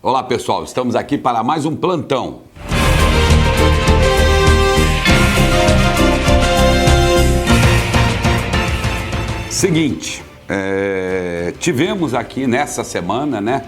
Olá pessoal, estamos aqui para mais um plantão. Seguinte, tivemos aqui nessa semana, né?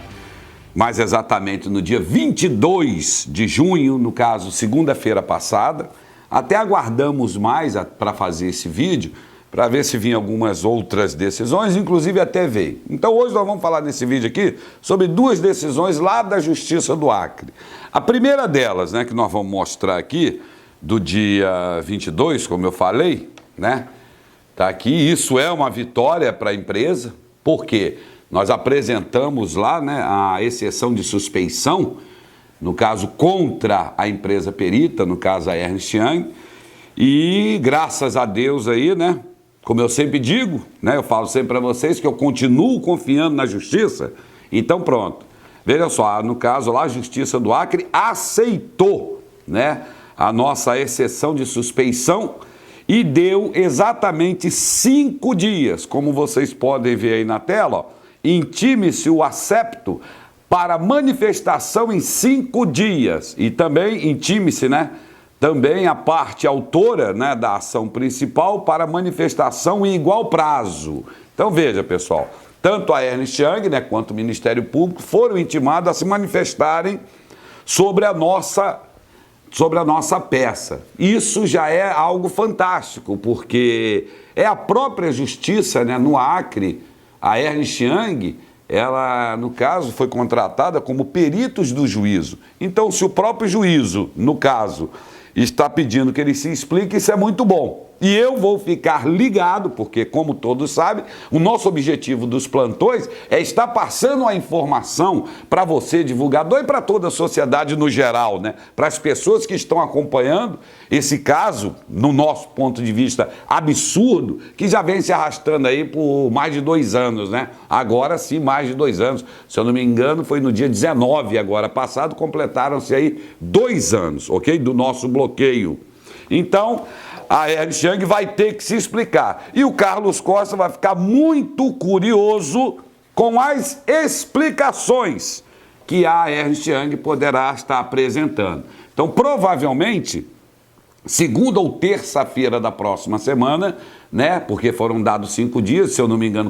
Mais exatamente no dia 22 de junho, no caso, segunda-feira passada, até aguardamos mais para fazer esse vídeo, para ver se vinha algumas outras decisões, inclusive até veio. Então hoje nós vamos falar nesse vídeo aqui sobre duas decisões lá da Justiça do Acre. A primeira delas, né, que nós vamos mostrar aqui, do dia 22, como eu falei, né, tá aqui, isso é uma vitória para a empresa, porque nós apresentamos lá, né, a exceção de suspeição, no caso contra a empresa perita, no caso a Ernst Young, e graças a Deus aí, né, como eu sempre digo, né, eu falo sempre para vocês que eu continuo confiando na justiça, então pronto. Veja só, no caso lá a Justiça do Acre aceitou, né, a nossa exceção de suspeição e deu exatamente 5 dias, como vocês podem ver aí na tela, ó, intime-se o acepto para manifestação em 5 dias e também intime-se, né, também a parte autora, né, da ação principal para manifestação em igual prazo. Então veja, pessoal, tanto a Ernst Young, né, quanto o Ministério Público foram intimados a se manifestarem sobre a nossa peça. Isso já é algo fantástico, porque é a própria justiça, né, no Acre, a Ernst Young, ela, no caso, foi contratada como peritos do juízo. Então, se o próprio juízo, no caso, está pedindo que ele se explique, isso é muito bom. E eu vou ficar ligado, porque, como todos sabem, o nosso objetivo dos plantões é estar passando a informação para você, divulgador, e para toda a sociedade no geral, né? Para as pessoas que estão acompanhando esse caso, no nosso ponto de vista, absurdo, que já vem se arrastando aí por mais de 2 anos, né? Agora sim, mais de 2 anos. Se eu não me engano, foi no dia 19 agora passado, completaram-se aí 2 anos, ok? Do nosso bloqueio. Então, a Ernst Young vai ter que se explicar. E o Carlos Costa vai ficar muito curioso com as explicações que a Ernst Young poderá estar apresentando. Então, provavelmente, segunda ou terça-feira da próxima semana, né? Porque foram dados 5 dias, se eu não me engano,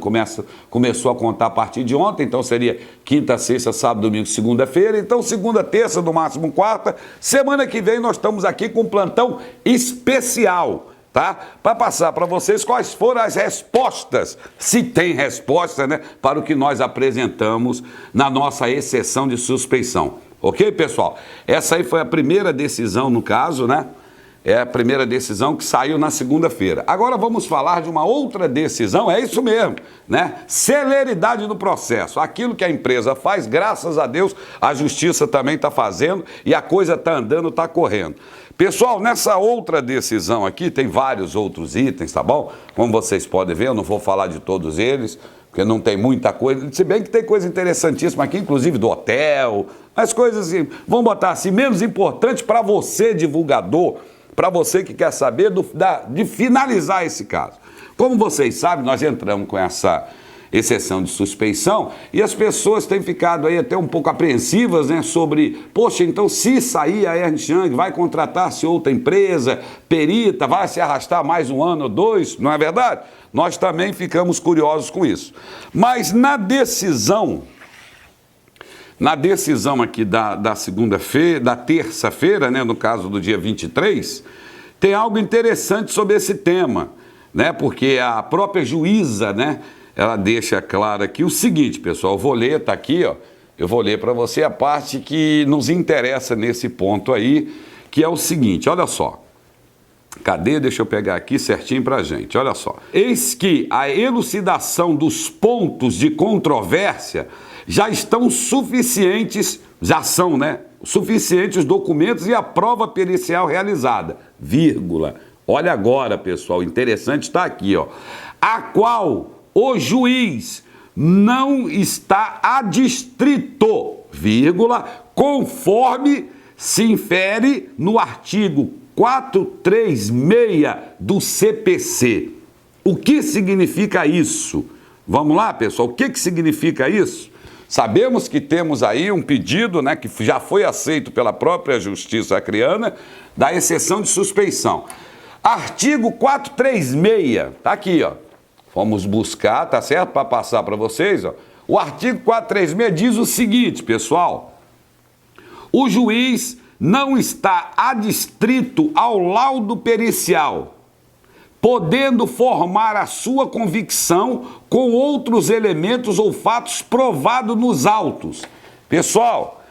começou a contar a partir de ontem, então seria quinta, sexta, sábado, domingo, segunda-feira, então segunda, terça, no máximo quarta. Semana que vem nós estamos aqui com um plantão especial, tá? Para passar para vocês quais foram as respostas, se tem resposta, né? Para o que nós apresentamos na nossa exceção de suspeição. Ok, pessoal? Essa aí foi a primeira decisão no caso, né? É a primeira decisão que saiu na segunda-feira. Agora vamos falar de uma outra decisão, é isso mesmo, né? Celeridade do processo. Aquilo que a empresa faz, graças a Deus, a justiça também está fazendo e a coisa está andando, está correndo. Pessoal, nessa outra decisão aqui, tem vários outros itens, tá bom? Como vocês podem ver, eu não vou falar de todos eles, porque não tem muita coisa, se bem que tem coisa interessantíssima aqui, inclusive do hotel, as coisas assim, vamos botar assim, menos importante para você, divulgador, para você que quer saber de finalizar esse caso. Como vocês sabem, nós entramos com essa exceção de suspeição e as pessoas têm ficado aí até um pouco apreensivas, né, sobre, poxa, então se sair a Ernst Young, vai contratar-se outra empresa, perita, vai se arrastar mais 1 ano ou 2, não é verdade? Nós também ficamos curiosos com isso. Mas na decisão aqui da segunda-feira, da terça-feira, né, no caso do dia 23, tem algo interessante sobre esse tema, né, porque a própria juíza, né, ela deixa claro aqui o seguinte, pessoal, eu vou ler, tá aqui, ó, eu vou ler para você a parte que nos interessa nesse ponto aí, que é o seguinte, olha só. Cadê? Deixa eu pegar aqui certinho pra gente, olha só. Eis que a elucidação dos pontos de controvérsia já estão suficientes, já são, né? Suficientes os documentos e a prova pericial realizada, vírgula. Olha agora, pessoal, interessante está aqui, ó. A qual o juiz não está adstrito, vírgula, conforme se infere no artigo 436 do CPC. O que significa isso? Vamos lá, pessoal, o que significa isso? Sabemos que temos aí um pedido, né, que já foi aceito pela própria Justiça Acreana, da exceção de suspeição. Artigo 436, tá aqui, ó. Vamos buscar, tá certo? Para passar para vocês, ó. O artigo 436 diz o seguinte, pessoal: o juiz não está adstrito ao laudo pericial, podendo formar a sua convicção com outros elementos ou fatos provados nos autos. Pessoal,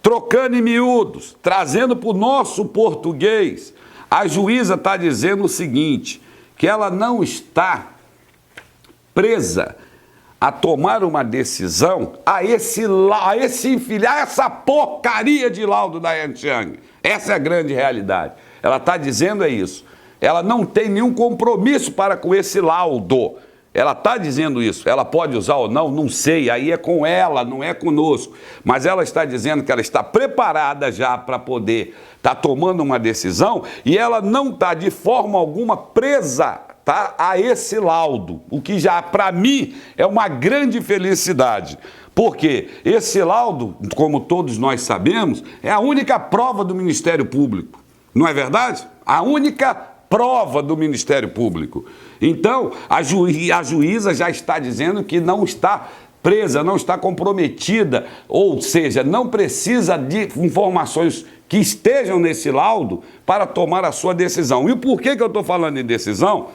trocando em miúdos, trazendo para o nosso português, a juíza está dizendo o seguinte, que ela não está presa a tomar uma decisão a esse enfilhar essa porcaria de laudo da Ernst Young. Essa é a grande realidade. Ela está dizendo é isso. Ela não tem nenhum compromisso para com esse laudo. Ela está dizendo isso. Ela pode usar ou não, não sei. Aí é com ela, não é conosco. Mas ela está dizendo que ela está preparada já para poder estar tomando uma decisão e ela não está de forma alguma presa, tá, a esse laudo. O que já, para mim, é uma grande felicidade. Porque esse laudo, como todos nós sabemos, é a única prova do Ministério Público. Não é verdade? A única prova do Ministério Público. Então, a juíza já está dizendo que não está presa, não está comprometida, ou seja, não precisa de informações que estejam nesse laudo para tomar a sua decisão. E por que eu estou falando em decisão?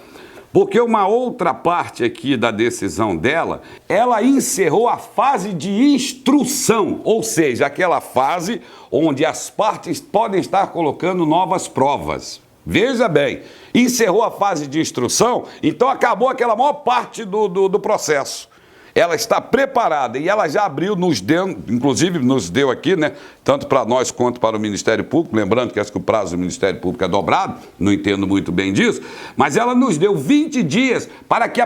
Porque uma outra parte aqui da decisão dela, ela encerrou a fase de instrução, ou seja, aquela fase onde as partes podem estar colocando novas provas. Veja bem, encerrou a fase de instrução, então acabou aquela maior parte do processo. Ela está preparada e ela já abriu, inclusive nos deu aqui, né, tanto para nós quanto para o Ministério Público, lembrando que acho que o prazo do Ministério Público é dobrado, não entendo muito bem disso, mas ela nos deu 20 dias para que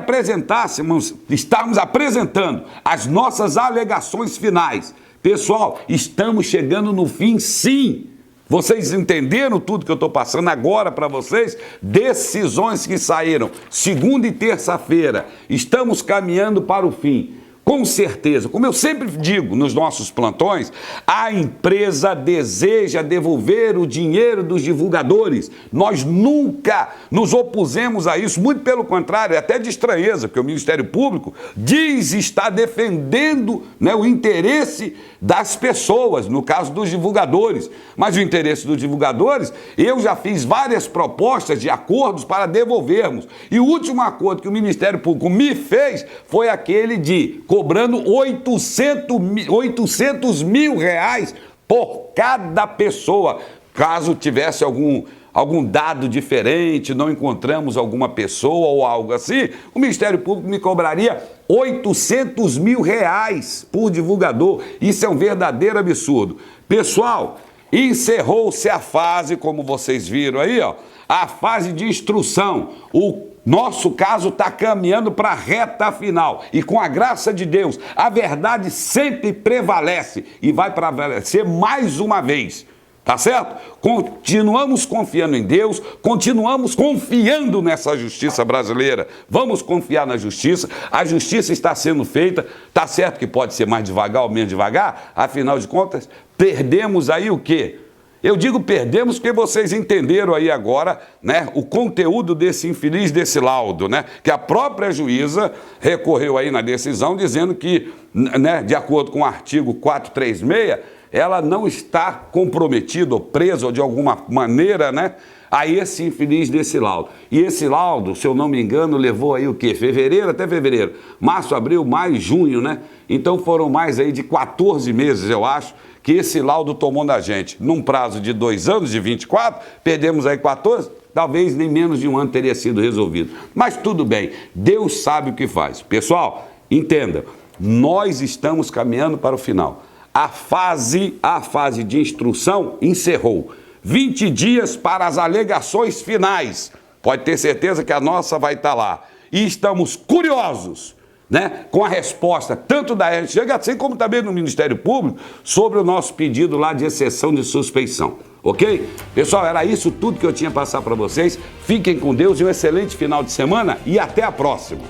estarmos apresentando as nossas alegações finais. Pessoal, estamos chegando no fim, sim. Vocês entenderam tudo que eu estou passando agora para vocês? Decisões que saíram segunda e terça-feira. Estamos caminhando para o fim. Com certeza, como eu sempre digo nos nossos plantões, a empresa deseja devolver o dinheiro dos divulgadores. Nós nunca nos opusemos a isso, muito pelo contrário, é até de estranheza, porque o Ministério Público diz estar defendendo, né, o interesse das pessoas, no caso dos divulgadores. Mas o interesse dos divulgadores, eu já fiz várias propostas de acordos para devolvermos. E o último acordo que o Ministério Público me fez foi aquele de cobrando 800 mil reais por cada pessoa. Caso tivesse algum dado diferente, não encontramos alguma pessoa ou algo assim, o Ministério Público me cobraria 800 mil reais por divulgador. Isso é um verdadeiro absurdo. Pessoal, encerrou-se a fase, como vocês viram aí, ó, a fase de instrução. O nosso caso está caminhando para a reta final. E com a graça de Deus, a verdade sempre prevalece e vai prevalecer mais uma vez. Tá certo? Continuamos confiando em Deus, continuamos confiando nessa justiça brasileira. Vamos confiar na justiça, a justiça está sendo feita, tá certo que pode ser mais devagar ou menos devagar, afinal de contas, perdemos aí o quê? Eu digo perdemos porque vocês entenderam aí agora, né, o conteúdo desse infeliz, desse laudo, né, que a própria juíza recorreu aí na decisão dizendo que, né, de acordo com o artigo 436, ela não está comprometida ou presa ou de alguma maneira, né, a esse infeliz desse laudo. E esse laudo, se eu não me engano, levou aí o quê? Fevereiro até fevereiro. Março, abril, maio, junho, né? Então foram mais aí de 14 meses, eu acho, que esse laudo tomou da gente. Num prazo de 2 anos, de 24, perdemos aí 14, talvez nem menos de um ano teria sido resolvido. Mas tudo bem, Deus sabe o que faz. Pessoal, entenda, nós estamos caminhando para o final. A fase de instrução encerrou. 20 dias para as alegações finais. Pode ter certeza que a nossa vai estar lá. E estamos curiosos, né, com a resposta tanto da Ernst Young, assim como também do Ministério Público, sobre o nosso pedido lá de exceção de suspeição. Ok? Pessoal, era isso tudo que eu tinha a passar para vocês. Fiquem com Deus e um excelente final de semana e até a próxima.